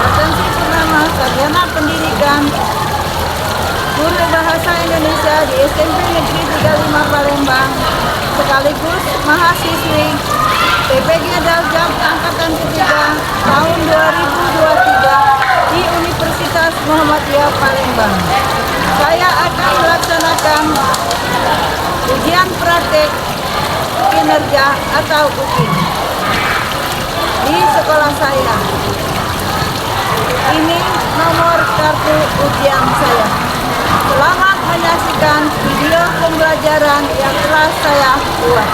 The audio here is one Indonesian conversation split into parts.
Atensi Purnama Sarjana Pendidikan Guru Bahasa Indonesia di SMP Negeri 35 Palembang, sekaligus mahasiswi PPG Daljab Angkatan ketiga tahun 2023 di Universitas Muhammadiyah Palembang. Saya akan melaksanakan ujian praktek kinerja atau UKI di sekolah saya. Ini nomor kartu ujian saya. Selamat menyaksikan video pembelajaran yang telah saya buat.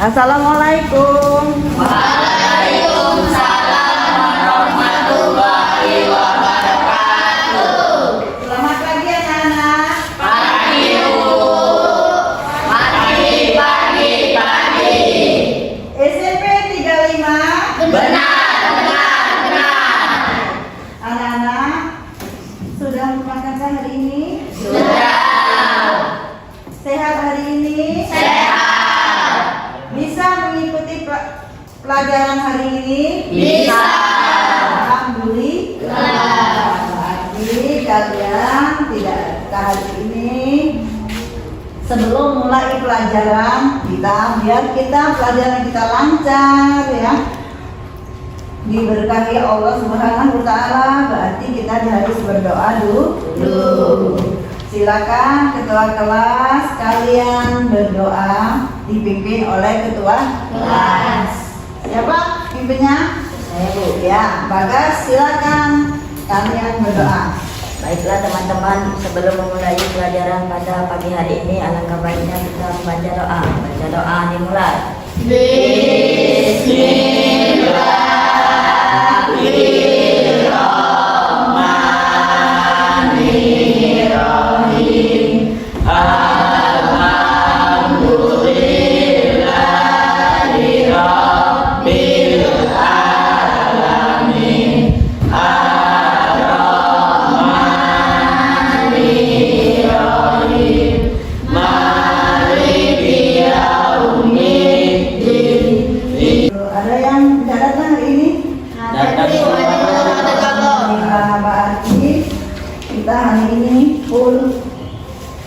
Assalamualaikum. Waalaikumsalam warahmatullahi wabarakatuh. Selamat pagi anak-anak. Pagi Bu. Pagi. SMP 35. Benar. Anak-anak sudah makan hari ini? Sudah. Sehat hari ini? Sehat. Bisa mengikuti pelajaran hari ini? Bisa. Alhamdulillah. Berarti kalian tidak hari ini. Sebelum mulai pelajaran biar pelajaran kita lancar ya, diberkahi Allah Subhanahu wa Ta'ala, berarti kita harus berdoa dulu. Silakan ketua kelas kalian berdoa, dipimpin oleh ketua kelas. Siapa pimpinnya? Saya Bu. Ya, Bagas, silakan kalian berdoa. Baiklah teman-teman, sebelum memulai pelajaran pada pagi hari ini, alangkah baiknya kita membaca doa. Baca doa dimulai. Bismillahirrahmanirrahim. Alhamdulillahi Rabbil alamin. Ar-Rahmanir-Rahim. Maliki yaumiddin. Ada yang tidak datang hari ini? Alhamdulillah, berarti kita hari ini full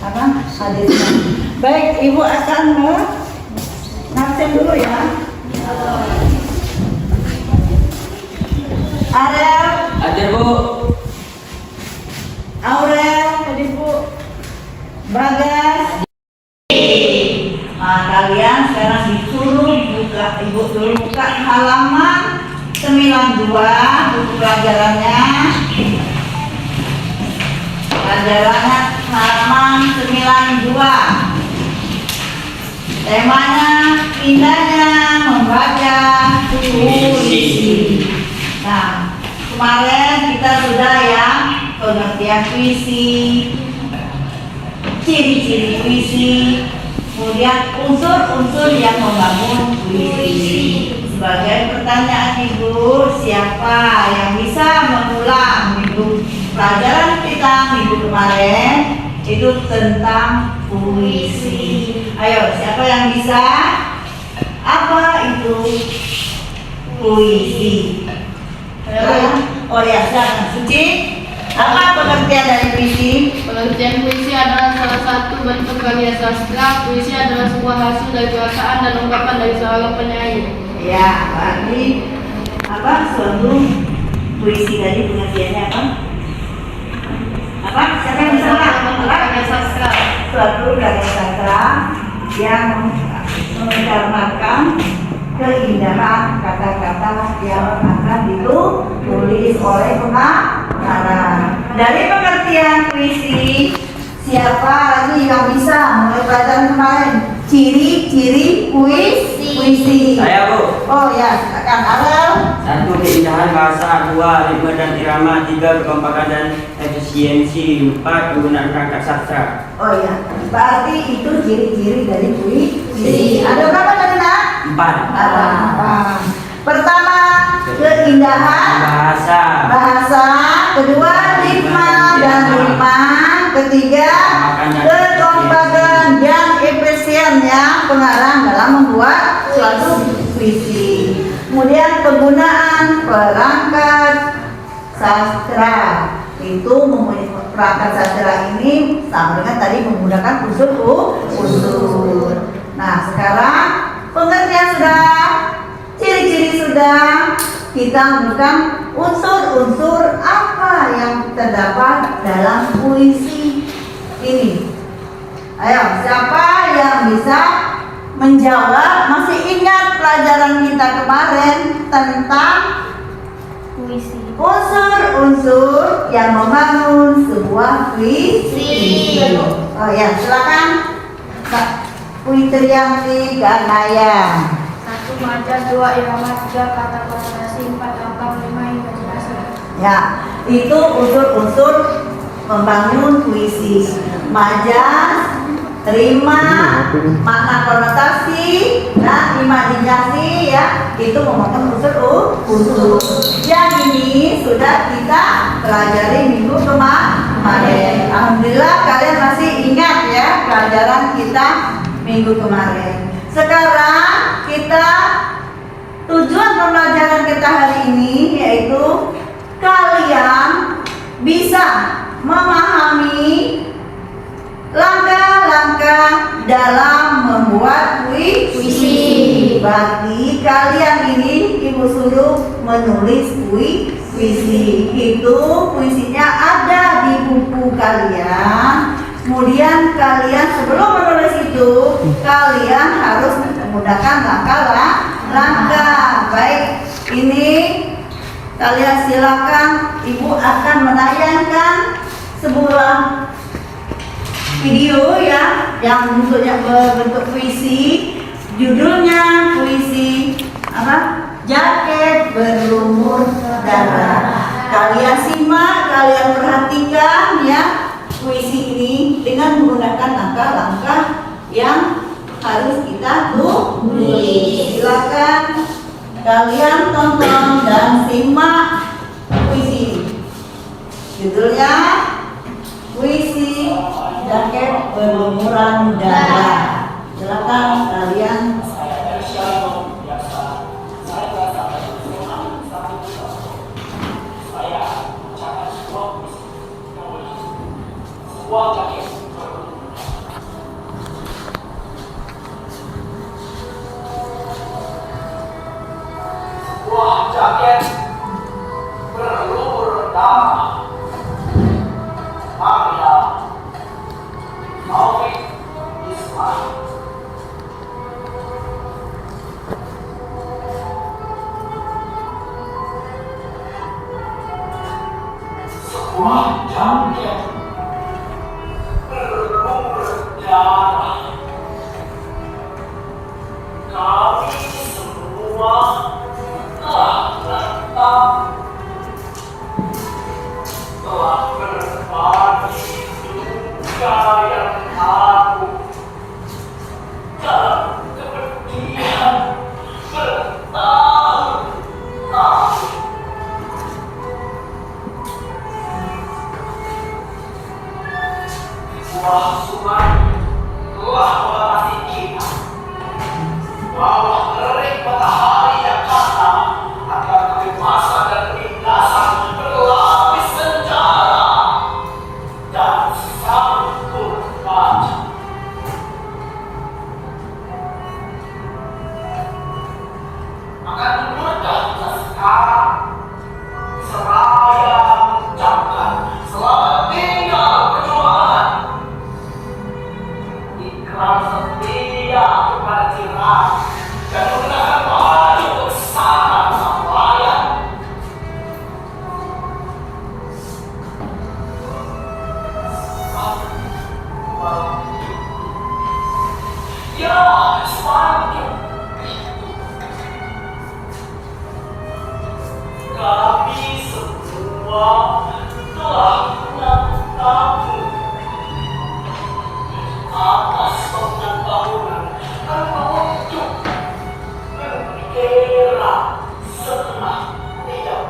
hadirnya. Baik, Ibu akan ngabsen dulu ya. Ariel, Hadir Bu. Aurel, hadir Bu. Bagas. Nah, kalian sekarang disuruh buka, Ibu dulu buka halaman 92 buku pelajarannya. Pelajarannya halaman 92. Temanya indahnya membaca puisi. Nah, kemarin kita sudah ya pengertian puisi, ciri-ciri puisi, kemudian unsur-unsur yang membangun puisi. Sebagai pertanyaan Ibu, siapa yang bisa mengulang minggu pelajaran kita minggu kemarin itu tentang puisi? Ayo, siapa yang bisa? Apa itu puisi? Oh ya, silakan Suci. Apa pengertian dari puisi? Pengertian puisi adalah salah satu bentuk karya sastra. Puisi adalah sebuah hasil dari perasaan dan ungkapan dari seorang penyair. Ya, berarti suatu puisi tadi pengertiannya apa? Siapa yang bisa Karya sastra. Suatu karya sastra yang menggambarkan keindahan kata-kata yang akan ditulis oleh pengarang. Dari pengertian puisi, siapa lagi yang bisa mulai pelajaran kemarin? Ciri-ciri puisi. Saya Bu. Oh ya, silakan Arel. Satu keindahan bahasa, 2 ritme dan irama, 3 kekompakan dan efisiensi, 4 penggunaan perangkat sastra. Oh iya, berarti itu ciri-ciri dari puisi. Ada berapa tadi nak? 4 Ada 4. Pertama, keindahan bahasa, kedua ritme dan rima, ketiga kekompakan dan efisien yang pengarang dalam membuat suatu puisi. Kemudian penggunaan perangkat sastra, itu perangkat sastra ini sama dengan tadi menggunakan unsur. Nah sekarang pengertian sudah, ciri-ciri sudah, kita menemukan unsur-unsur apa yang terdapat dalam puisi ini. Ayo, siapa yang bisa menjawab? Masih ingat pelajaran kita kemarin tentang Puisi. unsur-unsur yang membangun sebuah puisi? Oh ya, silakan Kak Puitriyanti Ganaya. 1 majas, 2 irama, 3 kata konotasi, 4 lambang, 5 imajinasi. Ya, itu unsur-unsur membangun puisi. Majas, rima, makna konotasi, dan imajinasi ya, itu merupakan unsur. Yang ini sudah kita pelajari minggu kemarin. Alhamdulillah kalian masih ingat ya pelajaran kita minggu kemarin. Sekarang kita tujuan pembelajaran kita hari ini yaitu kalian bisa memahami langkah-langkah dalam membuat puisi. Berarti kalian ini ibu suruh menulis puisi. Itu puisinya ada di buku kalian. Kemudian kalian sebelum menulis itu kalian harus menggunakan langkah. Baik, ini kalian silakan, ibu akan menayangkan sebuah video ya yang bentuknya berbentuk puisi. Judulnya puisi apa? Jaket berlumur darah. Kalian simak, kalian perhatikan ya puisi ini dengan menggunakan langkah-langkah yang harus kita tulis. Silakan kalian tonton dan simak puisi. Judulnya puisi jaket berlumuran darah. Silakan kalian. Sebuah jaket berlumur darah, karya Taufik Ismail. Sebuah jaket berlumur darah, kami semua telah berbagi duka yang agung dalam kepedihan bertahun-tahun. kami semua telah menantamu atas bangunan untuk berkira setengah tidak.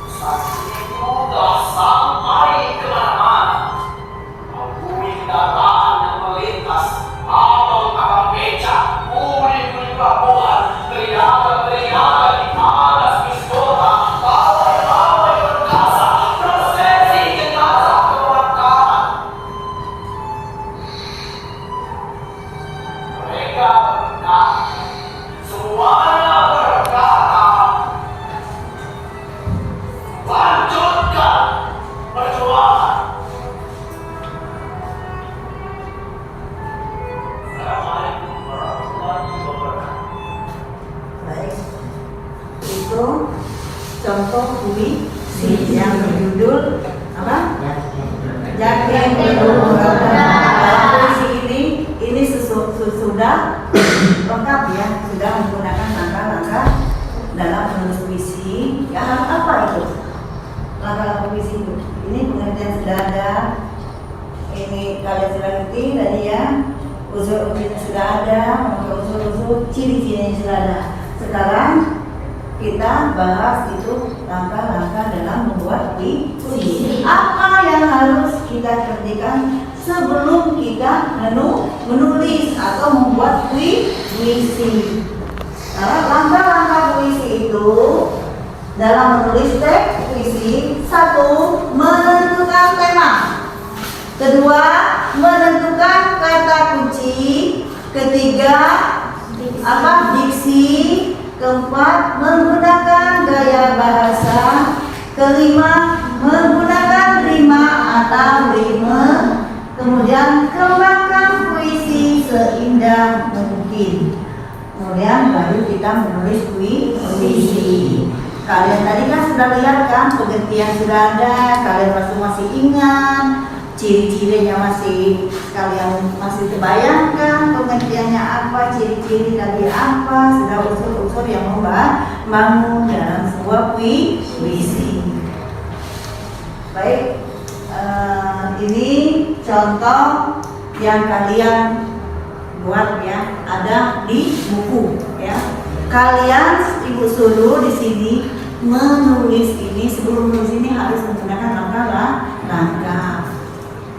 Saksi sudah sampai ke mana-mana, menghubungi kendaraan yang melintas, abang-abang beca, kuli-kuli pelabuhan, teriakan-teriakan di atas bis kota, pawai-pawai perkasa, prosesi jenazah kebakaran. Mereka berkata, semuanya berkata, lanjutkan perjuangan. Assalamualaikum warahmatullahi wabarakatuh. Baik, itu contoh puisi yang berjudul apa? Yakin belum puisi ini sudah lengkap ya, sudah menggunakan langkah-langkah dalam menulis puisi. Ya, apa itu? Langkah-langkah puisi itu. Ini pengertian sudah ada. Ini kalian sudah ngerti tadi ya. Unsur-unsurnya sudah ada, unsur-unsur ciri-cirinya sudah ada. Sekarang kita bahas itu langkah-langkah dalam membuat puisi. Apa yang harus kita kerjakan sebelum kita menulis atau membuat puisi? Nah, langkah-langkah puisi itu dalam menulis teks puisi: satu, menentukan tema; kedua, menentukan kata kunci; ketiga, diksi; keempat, menggunakan gaya bahasa; kelima, menggunakan rima atau rime; kemudian kembangkan puisi seindah mungkin. Kemudian baru kita menulis puisi. Kalian tadi kan sudah lihat kan, pengertian sudah ada, kalian masih ingat, ciri-cirinya kalian masih terbayangkan, pengertiannya apa, ciri-ciri tadi apa, sudah unsur-unsur yang membangun dalam sebuah puisi. Baik, ini contoh yang kalian buat ya, ada di buku ya. Kalian ibu suruh di sini menulis ini, sebelum menulis ini harus menggunakan langkah-langkah.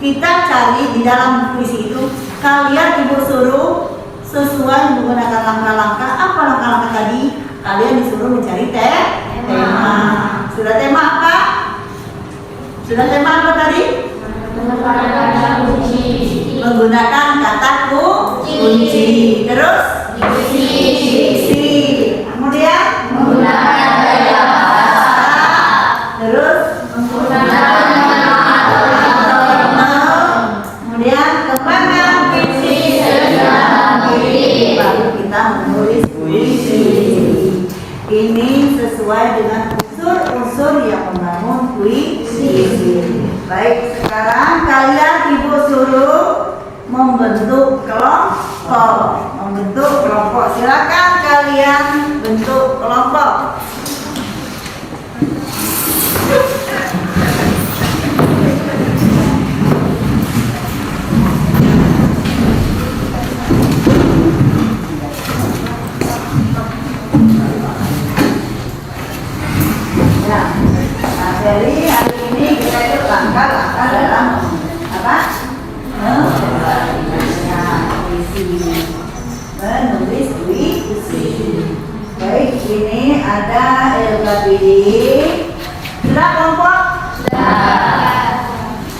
Kita cari di dalam puisi itu, kalian ibu suruh sesuai menggunakan langkah-langkah. Apa langkah-langkah tadi? Kalian disuruh mencari tema. Sudah tema apa? Sudah tema apa tadi? Menggunakan kata kunci. Terus diksi. Kemudian menggunakan gaya bahasa. Terus menggunakan kemudian kembangkan puisi seindah mungkin. Baru kita menulis puisi. Ini sesuai dengan unsur-unsur yang membangun puisi. Baik, sekarang kalian ibu suruh membentuk kelompok. Silakan kalian bentuk kelompok. Jadi hari ini kita itu langkah-langkah dalam apa? Menulis puisi. Baik, ini ada LKPD. Sudah kelompok? Sudah.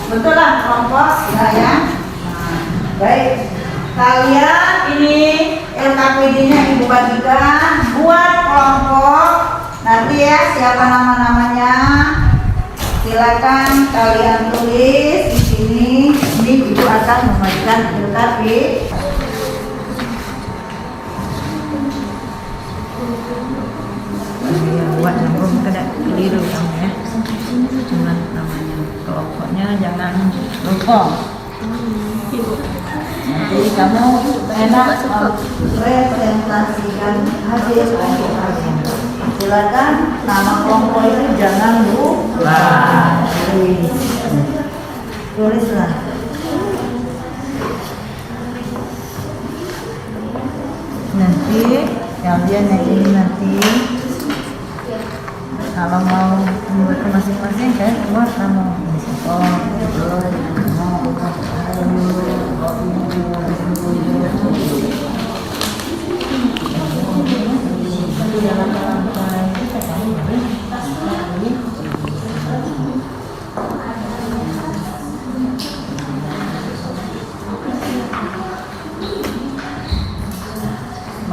Betul lah kelompok, sudah ya. Baik, kalian ini LKPD-nya ibu bagikan buat kelompok. Nanti ya siapa nama-namanya, silakan kalian tulis di sini. Ini ibu akan membagikan LKPD. Buat nyambung tidak keliru kamu ya. Cuma namanya kelompoknya jangan lupa. Jadi kamu enak presentasikan hasil kelompok kalian. Silakan nama kelompok itu jangan lupa tulislah. nanti kalian yang ini nanti kalau mau membuat masing-masing kan buat kamu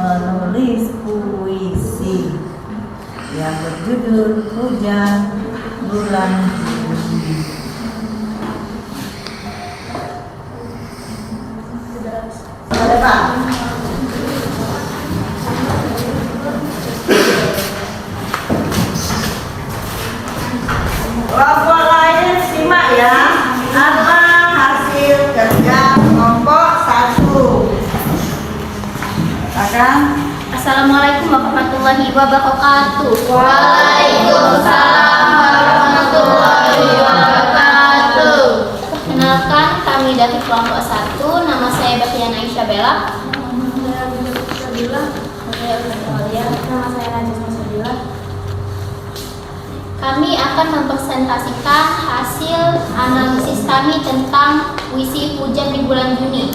menulis puisi yang berjudul Hujan Bulan Juni. Kelompok lain simak ya, apa hasil kerja kelompok 1. Akan Assalamualaikum warahmatullahi wabarakatuh. Waalaikumsalam warahmatullahi wabarakatuh. Kenalkan, kami dari kelompok 1. Nama saya Bastian Aisyah Bella. Nama saya Najis Masabila. Kami akan mempresentasikan hasil analisis kami tentang puisi Hujan di Bulan Juni.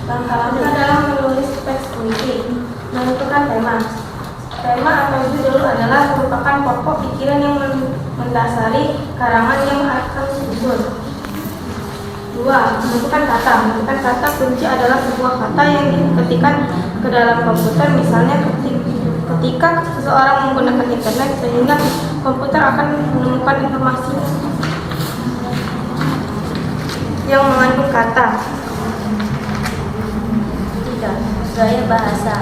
Langkah-langkah dalam menulis teks puisi. Menentukan tema. Tema atau judul adalah merupakan pokok pikiran yang mendasari karangan yang akan disusun. 2. Menentukan kata. Menentukan kata kunci adalah sebuah kata yang diketikkan ke dalam komputer. Misalnya ketika seseorang menggunakan internet sehingga komputer akan menemukan informasi yang mengandung kata. 3. Gaya bahasa.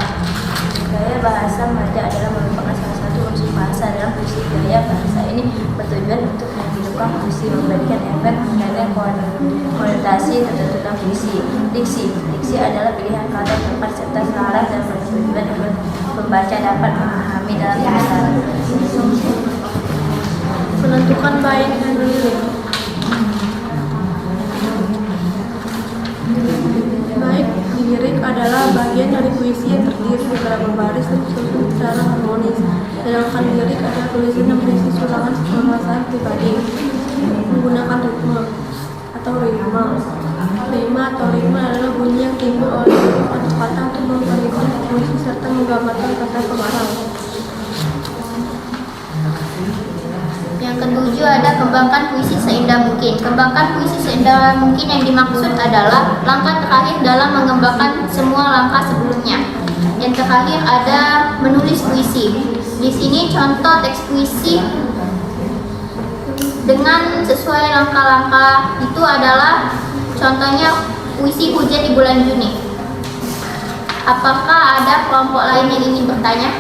Gaya bahasa Maja adalah merupakan salah satu unsur bahasa dalam puisi. Gaya bahasa ini bertujuan untuk menghidupkan puisi, memberikan efek dan konotasi tertentu dalam puisi. Diksi. Diksi adalah pilihan kata tepat serta selaras dan bertujuan agar pembaca dapat memahami dalam bahasa. Menentukan bait dan lirik. Bait lirik adalah bagian dari puisi yang terdiri dari beberapa baris dan disusun secara harmonis. Sedangkan lirik adalah tulisan yang berisi surangan perasaan pribadi menggunakan ritme atau rima. Rima atau ritme adalah bunyi yang timbul oleh kata-kata untuk memperlihatkan puisi serta menggambarkan kata pengarang. Yang ketujuh ada kembangkan puisi seindah mungkin. Kembangkan puisi seindah mungkin yang dimaksud adalah langkah terakhir dalam mengembangkan semua langkah sebelumnya. Yang terakhir ada menulis puisi. Di sini contoh teks puisi dengan sesuai langkah-langkah itu adalah contohnya puisi Hujan di Bulan Juni. Apakah ada kelompok lain yang ingin bertanya?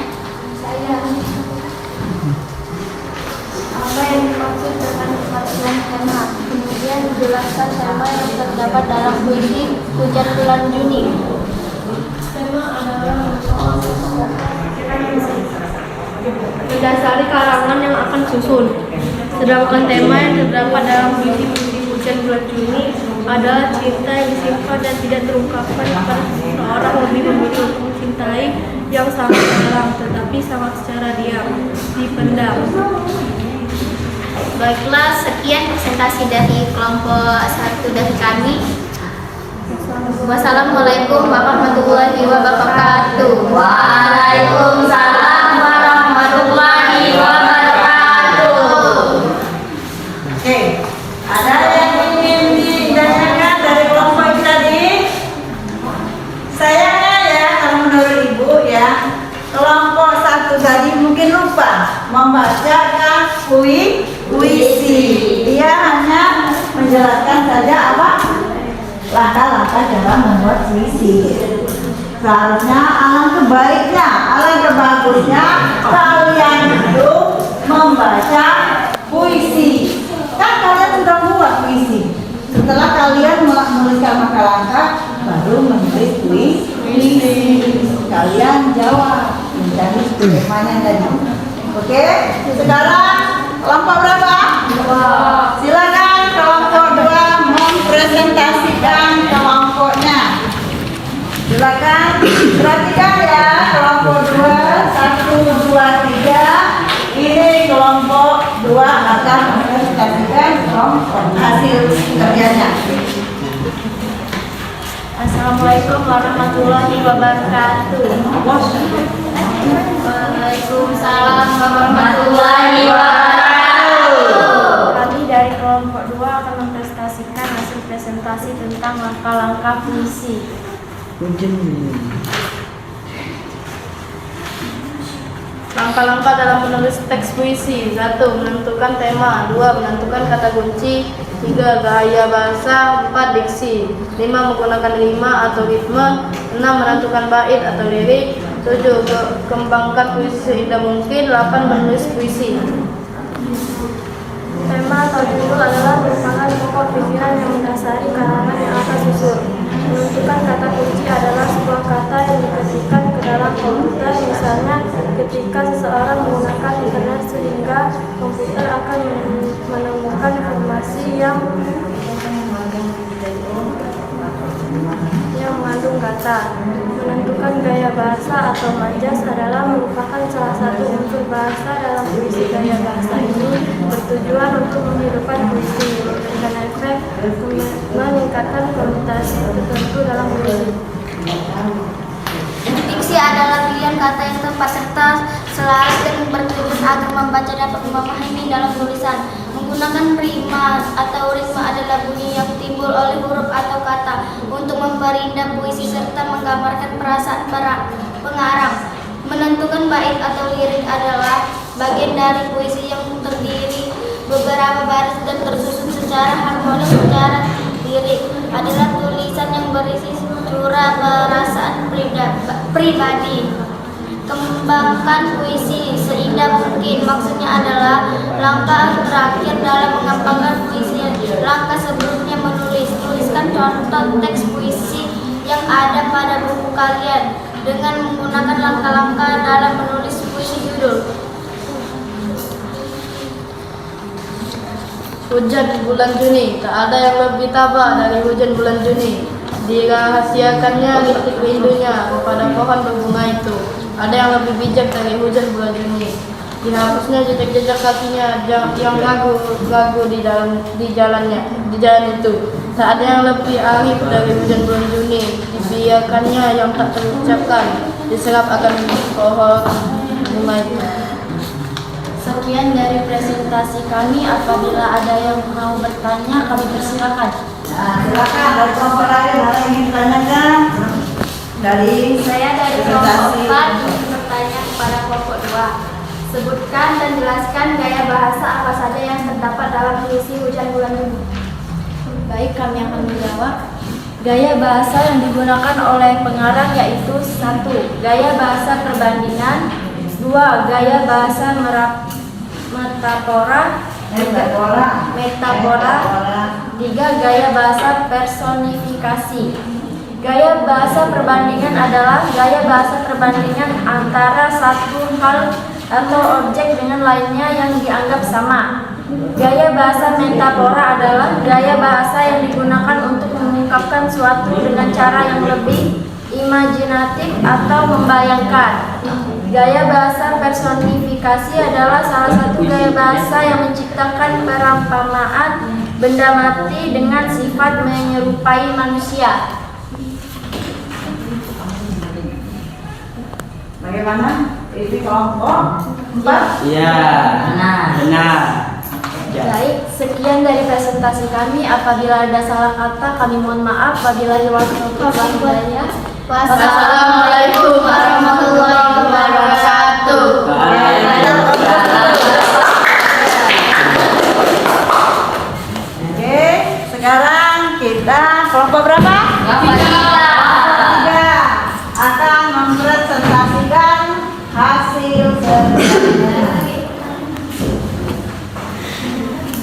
Apa yang dimaksud dengan kematian tema? Kemudian dijelaskan tema yang terdapat dalam puisi Hujan Bulan Juni. Tema adalah mendasari karangan yang akan susun. Sedangkan tema yang terdapat dalam puisi Hujan Bulan Juni adalah cinta yang disimpan dan tidak terungkapkan pada seseorang lebih memilih untuk mencintai yang sangat dalam, tetapi sangat secara diam, dipendam. Baiklah, sekian presentasi dari kelompok 1 dari kami. Wassalamualaikum warahmatullahi wabarakatuh. Waalaikumsalam warahmatullahi wabarakatuh. Oke, ada yang ingin ditanyakan dari kelompok ini tadi? Sayangnya ya, kalau menurut Ibu ya, kelompok 1 tadi mungkin lupa membacakan puisi. Dia hanya menjelaskan saja apa langkah-langkah dalam membuat puisi. Seharusnya alangkah baiknya, alangkah bagusnya kalian itu membaca puisi. Kan kalian Setelah kalian menuliskan maka langkah, baru menulis puisi. Kalian jawab menjadi temanya tadi. Oke, sekarang kelompok berapa? 2. Silakan kelompok 2 mempresentasikan kelompoknya. Silakan perhatikan ya, kelompok 2, 1, 2, 3. Ini kelompok 2 akan mempresentasikan hasil kerjanya. Assalamualaikum warahmatullahi wabarakatuh. Waalaikumsalam warahmatullahi wabarakatuh. Kami dari kelompok 2 akan mempresentasikan hasil presentasi tentang langkah-langkah puisi. Langkah-langkah dalam menulis teks puisi. 1. Menentukan tema. 2. Menentukan kata kunci. 3. Gaya bahasa. 4. Diksi. 5. Menggunakan rima atau ritme. 6. Menentukan bait atau lirik. 7. Kembangkan puisi seindah mungkin. 8. Menulis puisi. Tema atau judul adalah merupakan pokok pikiran yang mendasari karangan yang akan susun. Menentukan kata kunci adalah sebuah kata yang diketikkan ke dalam komputer, misalnya ketika seseorang menggunakan internet sehingga komputer akan menemukan informasi yang mengandung kata. Menentukan gaya bahasa atau majas adalah merupakan salah satu unsur bahasa dalam puisi. Gaya bahasa ini bertujuan untuk menghidupkan puisi, memberikan efek, meningkatkan konotasi tertentu dalam puisi. Diksi adalah pilihan kata yang tepat serta selaras dan bertujuan agar membaca dapat memahami dalam tulisan. Menggunakan rima atau ritme adalah bunyi yang timbul oleh huruf atau kata untuk memperindah puisi serta menggambarkan perasaan para pengarang. Menentukan bait atau lirik adalah bagian dari puisi yang terdiri beberapa baris dan tersusun secara harmonis. Secara lirik adalah tulisan yang berisi curah perasaan pribadi. Kembangkan puisi seindah mungkin. Maksudnya adalah langkah terakhir dalam mengembangkan puisi. Langkah sebelumnya menulis. Tuliskan contoh teks puisi yang ada pada buku kalian dengan menggunakan langkah-langkah dalam menulis puisi judul. Hujan bulan Juni. Tak ada yang lebih tabah dari hujan bulan Juni. Dirahasiakannya rintik rindunya kepada pohon berbunga itu. Ada yang lebih bijak dari hujan bulan Juni. Dihapusnya jejak-jejak kakinya yang ragu di jalan itu. Tak ada yang lebih arif dari hujan bulan Juni. Dibiarkannya yang tak terucapkan diserap akan pohon bunga itu. Sekian dari presentasi kami. Apabila ada yang mau bertanya, kami persilakan. Silakan dari kelompok lain ada yang ingin ditanyakan. Saya dari kelompok 4 ingin bertanya kepada kelompok 2. Sebutkan dan jelaskan gaya bahasa apa saja yang terdapat dalam puisi Hujan Bulan Juni. Baik, kami akan menjawab. Gaya bahasa yang digunakan oleh pengarang yaitu 1. Gaya bahasa perbandingan. 2. Gaya bahasa metafora. 3. Gaya bahasa personifikasi. Gaya bahasa perbandingan adalah gaya bahasa perbandingan antara satu hal atau objek dengan lainnya yang dianggap sama. Gaya bahasa metafora adalah gaya bahasa yang digunakan untuk mengungkapkan suatu dengan cara yang lebih imajinatif atau membayangkan. Gaya bahasa personifikasi adalah salah satu gaya bahasa yang menciptakan perumpamaan benda mati dengan sifat menyerupai manusia. Bagaimana? Itu kelompok 4? Iya. Benar. Baik, sekian dari presentasi kami. Apabila ada salah kata, kami mohon maaf. Wabillahi taufiq wal hidayah. Wassalamualaikum warahmatullahi wabarakatuh. Oke, sekarang kita kelompok berapa? 3 akan mempresentasikan hasil kerjanya.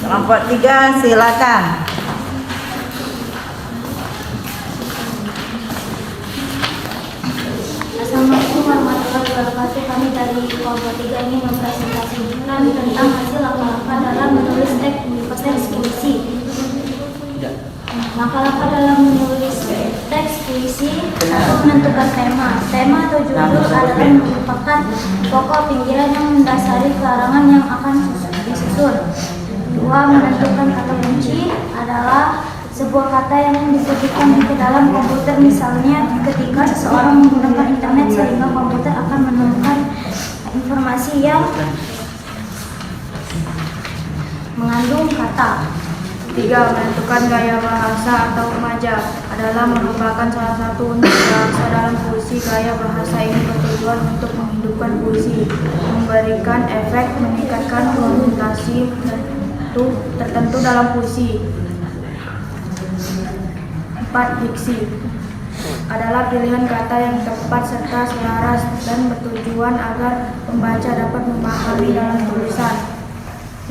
Kelompok 3 silakan. kami dari kelompok 3 ingin mempresentasikan tentang hasil langkah-langkah dalam menulis teks puisi. Langkah-langkah dalam menulis teks puisi: 1. Menentukan tema. Tema atau judul adalah merupakan pokok pikiran yang mendasari karangan yang akan disusun. 2. Menentukan kata kunci adalah sebuah kata yang disebutkan ke dalam komputer, misalnya ketika seseorang menggunakan internet sehingga komputer akan menemukan informasi yang mengandung kata. 3. Menentukan gaya bahasa atau remaja adalah merupakan salah satu unsur bahasa dalam puisi. Gaya bahasa ini bertujuan untuk menghidupkan puisi, memberikan efek, meningkatkan konotasi tertentu dalam puisi. 4. Diksi adalah pilihan kata yang tepat serta selaras dan bertujuan agar pembaca dapat memahami dalam tulisan.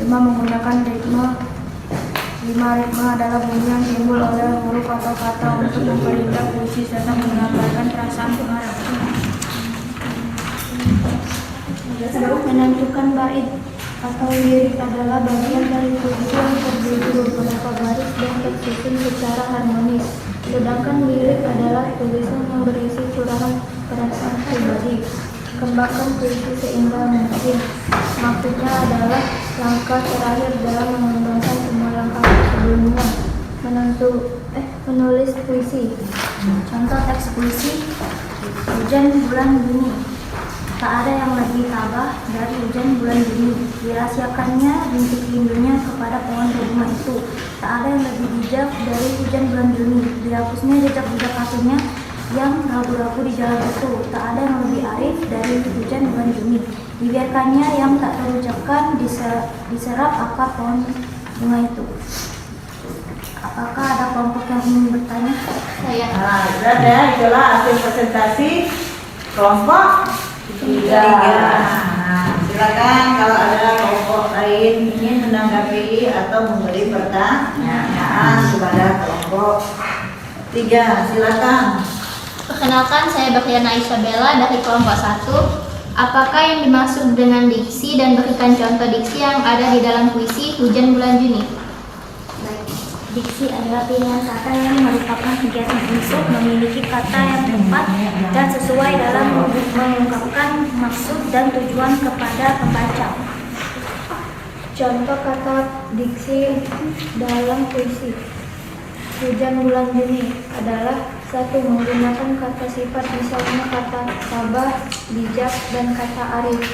5. Menggunakan ritme. 5. Ritme adalah bunyi yang timbul oleh huruf atau kata untuk memperindah puisi serta menggambarkan perasaan pengarang. Menentukan bait atau lirik adalah bagian dari puisi yang terdiri beberapa baris dan tersusun secara harmonis. Sedangkan lirik adalah tulisan yang berisi curahan perasaan pribadi. Kembangkan puisi seindah mungkin. Maksudnya adalah langkah terakhir dalam mengembangkan semua langkah sebelumnya. Menulis puisi. Contoh teks puisi: Hujan bulan Juni. Tak ada yang lebih tabah dari hujan bulan Juni. Dirahasiakannya rintik rindunya kepada pohon bunga itu. Tak ada yang lebih bijak dari hujan bulan Juni. Dihapusnya jejak-jejak kakinya yang ragu-ragu di jalan itu. Tak ada yang lebih arif dari hujan bulan Juni. Dibiarkannya yang tak terucapkan diserap akar pohon bunga itu. Apakah ada kelompok yang ingin bertanya? Saya. Berat ya, itulah hasil presentasi kelompok 3. Nah, silakan kalau ada kelompok lain ingin menanggapi atau memberi pertanyaan kepada kelompok 3. Silakan. Perkenalkan, saya Bakhriana Isabella dari kelompok 1. Apakah yang dimaksud dengan diksi dan berikan contoh diksi yang ada di dalam puisi Hujan Bulan Juni? Diksi adalah pilihan kata yang merupakan kegiatan unsur memiliki kata yang tepat dan sesuai dalam mengungkapkan maksud dan tujuan kepada pembaca. Contoh kata diksi dalam puisi Hujan Bulan Juni adalah: 1. Menggunakan kata sifat, misalnya kata sabar, bijak, dan kata arif.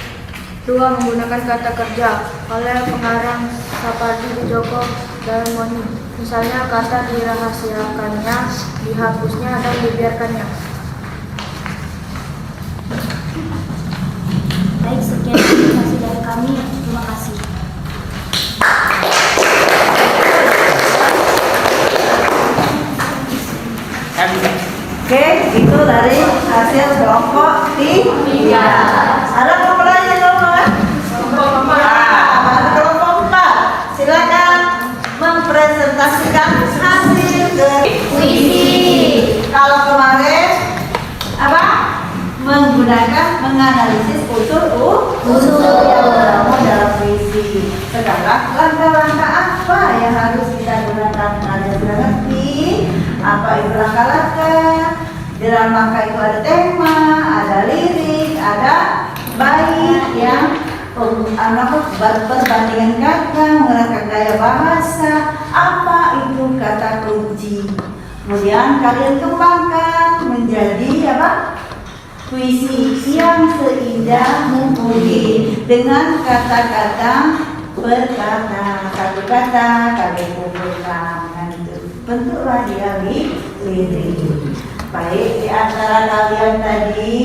2. Menggunakan kata kerja oleh pengarang Sapardi Djoko Darmono, misalnya kata dirahasiakannya, dihapusnya, dan dibiarkannya. Baik, sekian informasi dari kami. Terima kasih. Oke, itu dari hasil kelompok 3. Ada kelompok lain yang kelompok? Kelompok 4. Silakan mempresentasikan hasil puisi. Kalau kemarin apa? Menggunakan menganalisis unsur yang terdapat dalam puisi. Sekarang langkah-langkah apa yang harus kita gunakan? Ada berarti apa itu langkah-langkah? Di dalam langkah itu ada tema, ada lirik, ada bait yang perbandingan kata, menggunakan gaya bahasa. Apa itu kata kunci? Kemudian kalian kembangkan menjadi apa? Puisi yang seindah mungkin dengan kata-kata per kata, satu kata kalian kumpulkan, dan itu bentuklah dia lirik. Baik, di antara kalian tadi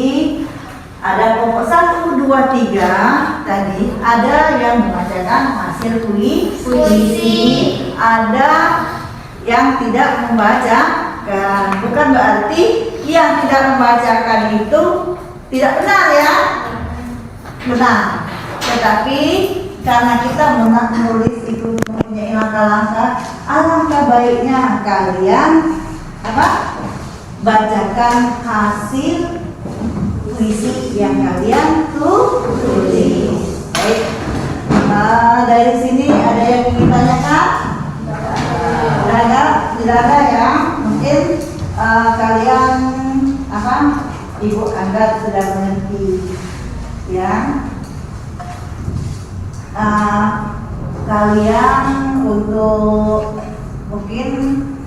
ada kelompok 1, 2, 3 tadi ada yang membacakan hasil puisi, ada yang tidak membacakan. Bukan berarti yang tidak membacakan itu tidak benar ya, benar. Tetapi karena kita menulis itu mempunyai langkah-langkah, alangkah baiknya kalian apa? Bacakan hasil puisi yang kalian tulis. Baik. Dari sini ada yang ingin tanyakan? Tidak ada ya. Mungkin kalian apa? Ibu anggap sudah mengerti ya. Kalian untuk mungkin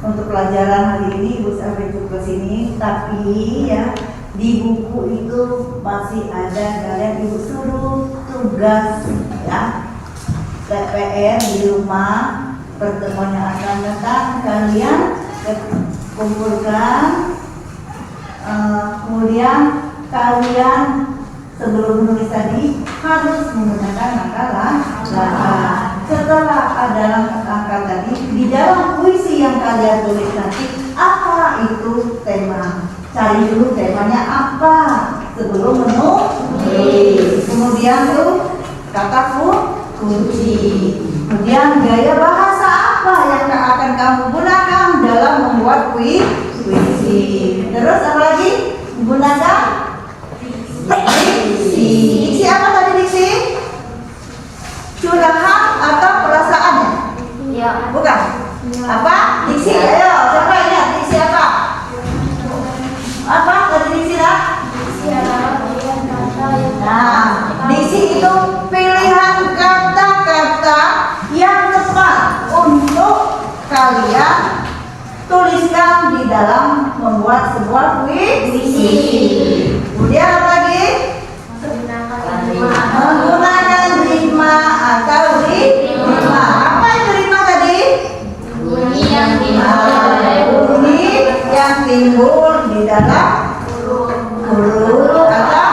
untuk pelajaran hari ini Ibu sampai cukup ke sini, tapi ya di buku itu masih ada kalian Ibu suruh tugas ya TPR di rumah. Pertemuan yang akan datang kalian kumpulkan, kemudian kalian sebelum menulis tadi harus menggunakan makalah. Setelah ada langkah tadi di dalam puisi yang kalian tulis nanti apa itu tema, cari dulu temanya apa sebelum menulis. Kemudian tuh kata kunci, kemudian gaya bahasa apa yang akan kamu gunakan dalam membuat puisi. Terus apa lagi? Menggunakan diksi. Diksi apa tadi diksi? Curahan atau perasaannya? Ya. Bukan? Apa? Diksi. Ayo, siapa ingat diksi apa? Apa tadi diksi lah? Nah, diksi itu pilihan kata-kata yang tepat untuk kalian tuliskan di dalam membuat sebuah puisi. Kemudian apa lagi? Menggunakan rima atau rima. Apa itu rima tadi? Bunyi yang Bunyi yang timbul di dalam huruf atau kata.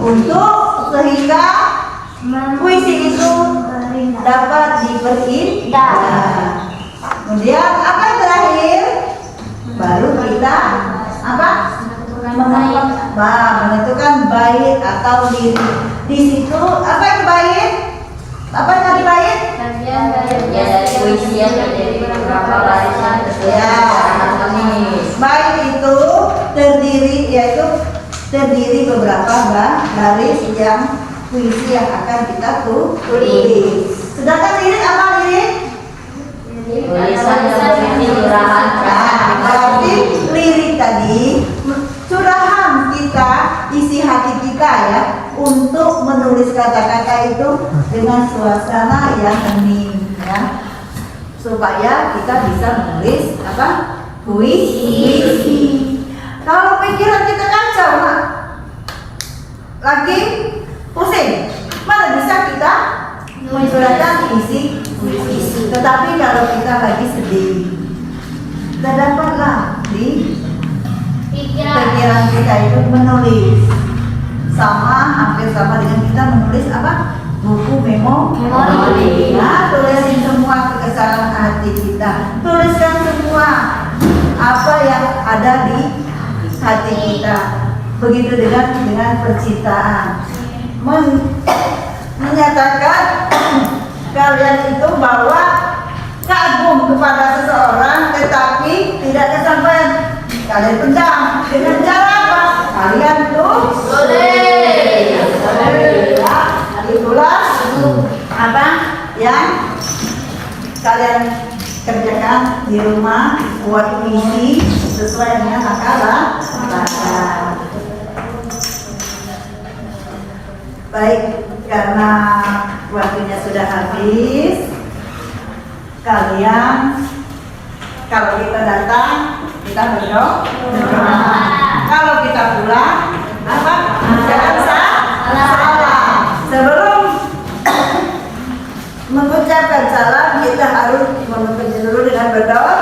Untuk sehingga puisi itu dapat diperindah. Kemudian apa yang terakhir? Baru kita apa? Menentukan bait atau lirik. Di situ apa itu bait? Apa yang tadi bait? Ya dari puisi yang dari beberapa barisan Ya, bait itu terdiri beberapa baris yang puisi yang akan kita tulis. Sedangkan lirik apa lirik? tulisan seperti curahan. Berarti lirik tadi curahan kita, isi hati kita ya, untuk menulis kata-kata itu dengan suasana yang hening ya, supaya kita bisa menulis apa? Puisi. Kalau pikiran kita kacau, Mak, lagi pusing, mana bisa kita mencurahkan isi puisi. Tetapi kalau kita lagi sedih, terdapatlah di pikiran kita itu menulis, hampir sama dengan kita menulis apa? Buku memori. Nah, tulisin semua kekesalan hati kita, tuliskan semua apa yang ada di hati kita. Begitu dengan percintaan, menyatakan kalian itu bahwa kagum kepada seseorang tetapi tidak kesampaian, kalian pendam dengan cara apa? Kalian tulis. Itulah apa yang kalian kerjakan di rumah, buat puisi sesuai dengan makalah. Baik, karena waktunya sudah habis, kalian kalau kita datang kita berdoa. Kalau kita pulang apa? Jangan salah. Sebelum mengucapkan salam kita harus menutup dulu dengan berdoa.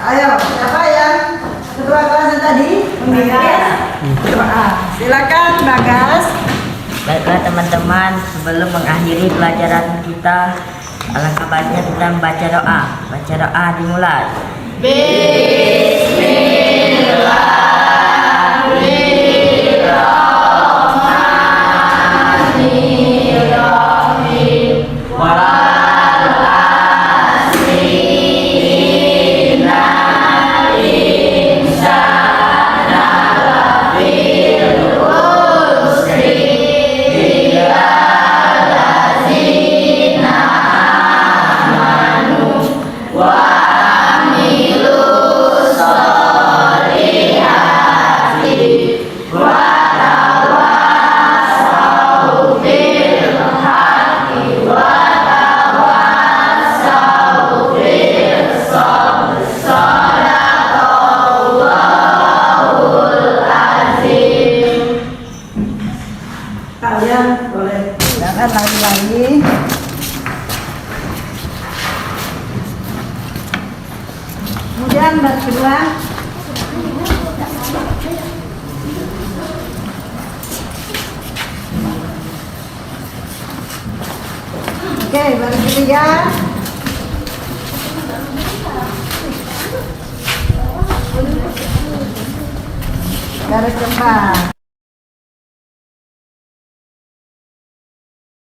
Ayo, siapa yang ketua kelas yang tadi memimpin doa? Silakan Bagas. Baiklah teman-teman, sebelum mengakhiri pelajaran kita, alangkah baiknya kita membaca doa. Baca doa dimulai. Bismillahirrahmanirrahim. Kemudian baris kedua. Oke, baris ketiga. Baris keempat.